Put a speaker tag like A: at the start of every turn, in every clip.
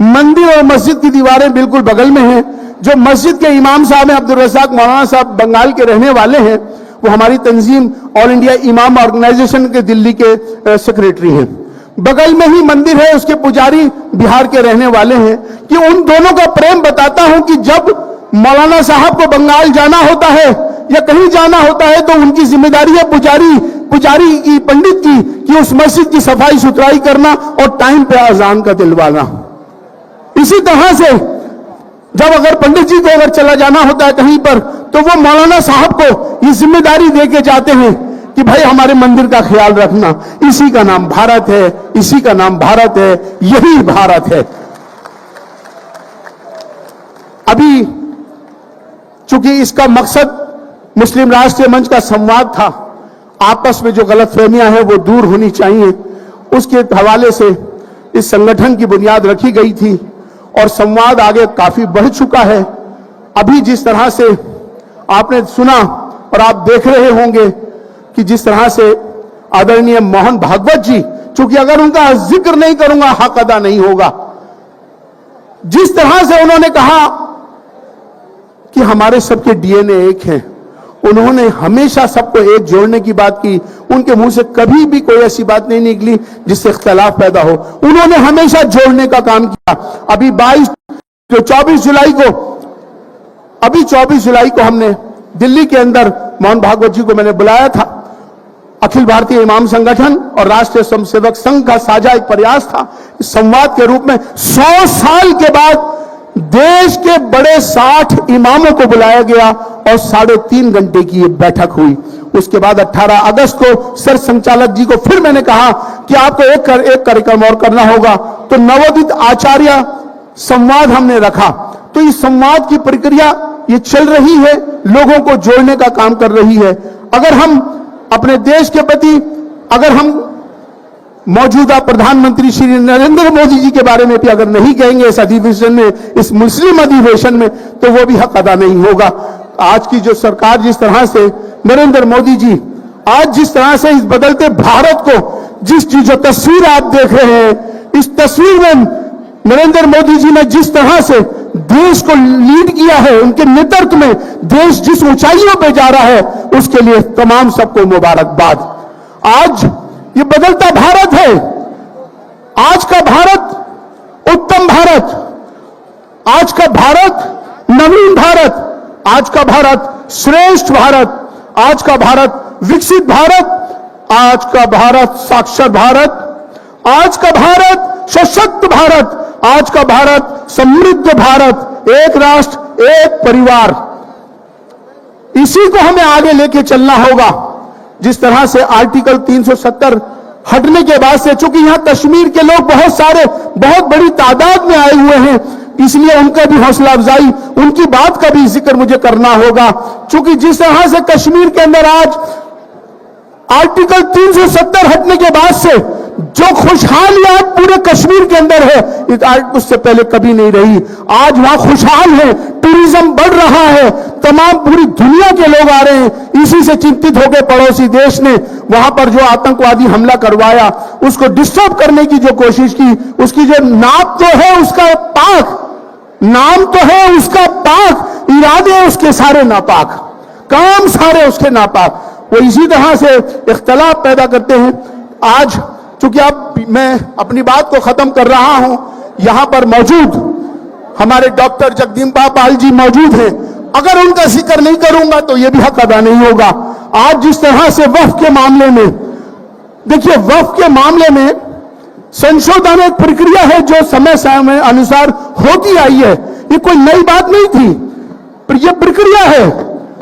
A: मंदिर और मस्जिद की दीवारें बिल्कुल बगल में हैं। जो मस्जिद के इमाम साहब हैं अब्दुल रज़ाक मौलाना साहब, बंगाल के रहने वाले हैं, वो हमारी तंजीम ऑल इंडिया इमाम ऑर्गेनाइजेशन के दिल्ली के सेक्रेटरी हैं। बगल में ही मंदिर है, उसके पुजारी बिहार के रहने वाले हैं। कि उन दोनों का प्रेम बताता हूं कि जब मौलाना साहब को बंगाल जाना होता है या कहीं जाना होता है तो उनकी जिम्मेदारी है पुजारी की, पंडित की, कि उस मस्जिद की सफाई सुथराई करना और टाइम पे अजान का दिलवाना। इसी तरह से जब अगर पंडित जी को अगर चला जाना होता है कहीं पर, तो वो मौलाना साहब को ये जिम्मेदारी दे के जाते हैं कि भाई हमारे मंदिर का ख्याल रखना। इसी का नाम भारत है, इसी का नाम भारत है, यही भारत है। अभी चूंकि इसका मकसद मुस्लिम राष्ट्रीय मंच का संवाद था, आपस में जो गलतफहमियां हैं वो दूर होनी चाहिए, उसके हवाले से इस संगठन की बुनियाद रखी गई थी और संवाद आगे काफी बढ़ चुका है। अभी जिस तरह से आपने सुना और आप देख रहे होंगे कि जिस तरह से आदरणीय मोहन भागवत जी, चूंकि अगर उनका जिक्र नहीं करूंगा हक अदा नहीं होगा, जिस तरह से उन्होंने कहा कि हमारे सबके डीएनए एक हैं, उन्होंने हमेशा सबको एक जोड़ने की बात की। उनके मुंह से कभी भी कोई ऐसी बात नहीं निकली जिससे इख्तिलाफ पैदा हो। उन्होंने हमेशा जोड़ने का काम किया। अभी 24 जुलाई को हमने दिल्ली के अंदर मोहन भागवत जी को मैंने बुलाया था। अखिल भारतीय इमाम संगठन और राष्ट्रीय स्वयंसेवक संघ का साझा एक प्रयास था इस संवाद के रूप में। 100 साल के बाद देश के बड़े 60 इमामों को बुलाया गया और 3.5 घंटे की ये बैठक हुई। उसके बाद 18 अगस्त को सर संचालक जी को फिर मैंने कहा कि आपको एक कार्यक्रम और करना होगा, तो नवोदित आचार्य संवाद हमने रखा। तो इस संवाद की प्रक्रिया ये चल रही है, लोगों को जोड़ने का काम कर रही है। अगर हम अपने देश के प्रति, अगर हम मौजूदा प्रधानमंत्री श्री नरेंद्र मोदी जी के बारे में भी अगर नहीं कहेंगे इस अधिवेशन में, इस मुस्लिम अधिवेशन में, तो वो भी हक अदा नहीं होगा। आज की जो सरकार जिस तरह से नरेंद्र मोदी जी आज जिस तरह से इस बदलते भारत को जो तस्वीर आप देख रहे हैं, इस तस्वीर में नरेंद्र मोदी जी ने जिस तरह से देश को लीड किया है, उनके नेतृत्व में देश जिस ऊंचाइयों पे जा रहा है, उसके लिए तमाम सबको मुबारकबाद। आज ये बदलता भारत है। आज का भारत उत्तम भारत, आज का भारत नवीन भारत, आज का भारत श्रेष्ठ भारत, आज का भारत विकसित भारत, आज का भारत साक्षर भारत, आज का भारत सशक्त भारत, आज का भारत समृद्ध भारत, एक राष्ट्र एक परिवार। इसी को हमें आगे लेके चलना होगा। जिस तरह से आर्टिकल 370 हटने के बाद से, चूंकि यहां कश्मीर के लोग बहुत बड़ी तादाद में आए हुए हैं, इसलिए उनका भी हौसला अफजाई, उनकी बात का भी जिक्र मुझे करना होगा। चूंकि जिस तरह से कश्मीर के अंदर आज आर्टिकल 370 हटने के बाद से जो खुशहाली आज पूरे कश्मीर के अंदर है, उससे पहले कभी नहीं रही। आज वहां खुशहाल है, टूरिज्म बढ़ रहा है, तमाम पूरी दुनिया के लोग आ रहे हैं। इसी से चिंतित होकर पड़ोसी देश ने वहां पर जो आतंकवादी हमला करवाया, उसको डिस्टर्ब करने की जो कोशिश की, उसकी जो नाप तो है उसका पाक, नाम तो है उसका पाक, इरादे उसके सारे नापाक, काम सारे उसके नापाक। वो इसी तरह से इख्तलाफ पैदा करते हैं। आज चूंकि अब मैं अपनी बात को खत्म कर रहा हूं, यहां पर मौजूद हमारे डॉक्टर जगदीम्बा पाल जी मौजूद हैं। अगर उनका जिक्र नहीं करूंगा तो यह भी हक अदा नहीं होगा। आज जिस तरह से वक्फ के मामले में, देखिए वक्फ के मामले में संशोधन एक प्रक्रिया है जो समय समय अनुसार होती आई है। ये कोई नई बात नहीं थी, पर यह प्रक्रिया है,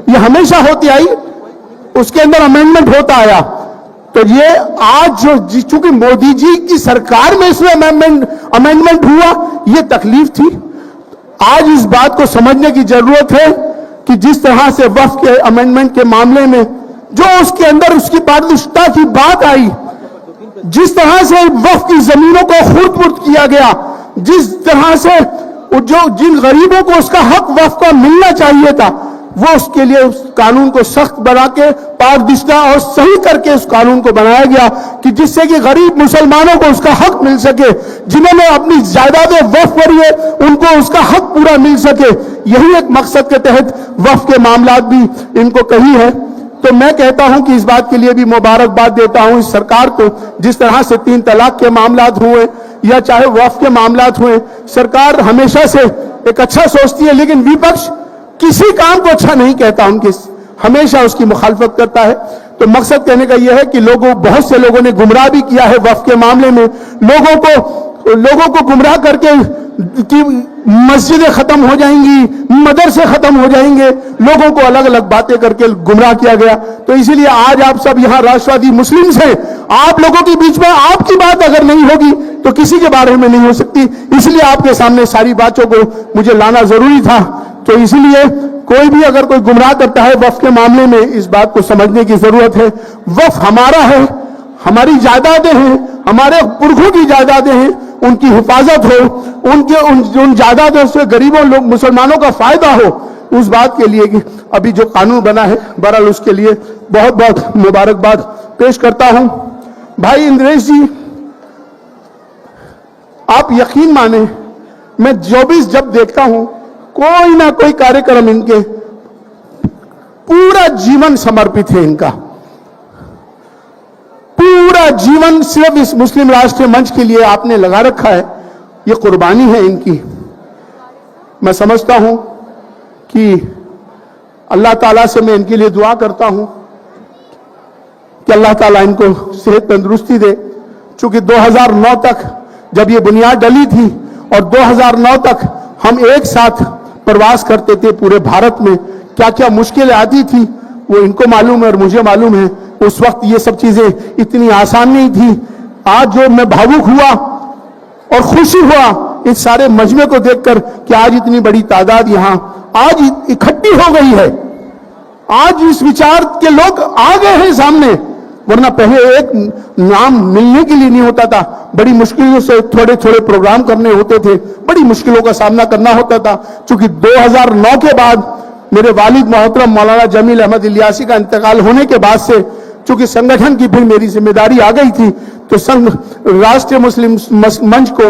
A: ये हमेशा होती आई, उसके अंदर अमेंडमेंट होता आया। तो ये आज जो चूंकि मोदी जी की सरकार में इसमें अमेंडमेंट हुआ, ये तकलीफ थी। आज इस बात को समझने की जरूरत है कि जिस तरह से वक्फ के अमेंडमेंट के मामले में जो उसके अंदर उसकी पारदर्शिता की बात आई, जिस तरह से वक्फ की जमीनों को खुर्द-बुर्द किया गया, जिस तरह से जो जिन गरीबों को उसका हक वक्फ का मिलना चाहिए था, वो उसके लिए उस कानून को सख्त बना के पारदर्शिता और सही करके उस कानून को बनाया गया कि जिससे कि गरीब मुसलमानों को उसका हक मिल सके, जिन्होंने अपनी जायदादें वक्फ करी है उनको उसका हक पूरा मिल सके। यही एक मकसद के तहत वक्फ के मामलात भी इनको कही है। तो मैं कहता हूं कि इस बात के लिए भी मुबारकबाद देता हूं इस सरकार को, जिस तरह से 3 तलाक के मामलात हुए या चाहे वक्फ के मामलात हुए, सरकार हमेशा से एक अच्छा सोचती है, लेकिन विपक्ष किसी काम को अच्छा नहीं कहता, उनके हमेशा उसकी मुखालफत करता है। तो मकसद कहने का यह है कि बहुत से लोगों ने गुमराह भी किया है वक्फ के मामले में, लोगों को गुमराह करके कि मस्जिदें खत्म हो जाएंगी, मदरसे खत्म हो जाएंगे, लोगों को अलग अलग बातें करके गुमराह किया गया। तो इसीलिए आज आप सब यहाँ राष्ट्रवादी मुस्लिम्स हैं, आप लोगों के बीच में आपकी बात अगर नहीं होगी तो किसी के बारे में नहीं हो सकती, इसलिए आपके सामने सारी बातों को मुझे लाना जरूरी था। तो इसीलिए कोई भी अगर कोई गुमराह करता है वक्फ के मामले में, इस बात को समझने की जरूरत है। वक्फ हमारा है, हमारी जायदादें हैं, हमारे पुरखों की जायदादें हैं, उनकी हिफाजत हो, उन जायदादों से गरीबों लोग मुसलमानों का फायदा हो, उस बात के लिए कि अभी जो कानून बना है, बहरहाल उसके लिए बहुत बहुत मुबारकबाद पेश करता हूं। भाई इंद्रेश जी, आप यकीन माने, मैं 24 जब देखता हूं कोई ना कोई कार्यक्रम इनके, पूरा जीवन समर्पित है इनका, पूरा जीवन सिर्फ इस मुस्लिम राष्ट्रीय मंच के लिए आपने लगा रखा है, ये कुर्बानी है इनकी। मैं समझता हूं कि अल्लाह ताला से मैं इनके लिए दुआ करता हूं कि अल्लाह ताला इनको सेहत तंदुरुस्ती दे। चूंकि 2009 तक जब ये बुनियाद डली थी और 2009 तक हम एक साथ प्रवास करते थे पूरे भारत में, क्या क्या मुश्किलें आती थी वो इनको मालूम है और मुझे मालूम है। उस वक्त ये सब चीजें इतनी आसान नहीं थी। आज जो मैं भावुक हुआ और खुशी हुआ इस सारे मजमे को देखकर कि आज इतनी बड़ी तादाद यहां आज इकट्ठी हो गई है, आज इस विचार के लोग आ गए हैं सामने, वरना पहले एक नाम मिलने के लिए नहीं होता था, बड़ी मुश्किलों से थोड़े थोड़े प्रोग्राम करने होते थे, बड़ी मुश्किलों का सामना करना होता था। चूंकि 2009 के बाद मेरे वालिद मोहतरम मौलाना जमील अहमद इलियासी का इंतकाल होने के बाद से चूंकि संगठन की फिर मेरी जिम्मेदारी आ गई थी, तो संघ राष्ट्रीय मुस्लिम मंच को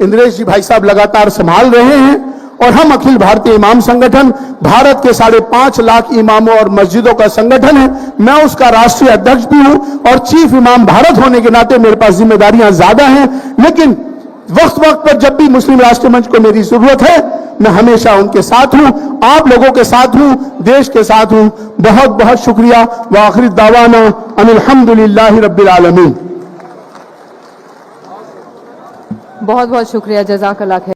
A: इंद्रेश जी भाई साहब लगातार संभाल रहे हैं और हम अखिल भारतीय इमाम संगठन भारत के 5.5 लाख इमामों और मस्जिदों का संगठन है। मैं उसका राष्ट्रीय अध्यक्ष भी हूं और चीफ इमाम भारत होने के नाते मेरे पास जिम्मेदारियां ज्यादा हैं, लेकिन वक्त पर जब भी मुस्लिम राष्ट्रीय मंच को मेरी जरूरत है मैं हमेशा उनके साथ हूं, आप लोगों के साथ हूं, देश के साथ हूं। बहुत बहुत शुक्रिया। व आखिर दावाना अनिल हम्दुलिल्लाहि रब्बिल आलमीन।
B: बहुत बहुत शुक्रिया, जज़ाकल्लाह खैर।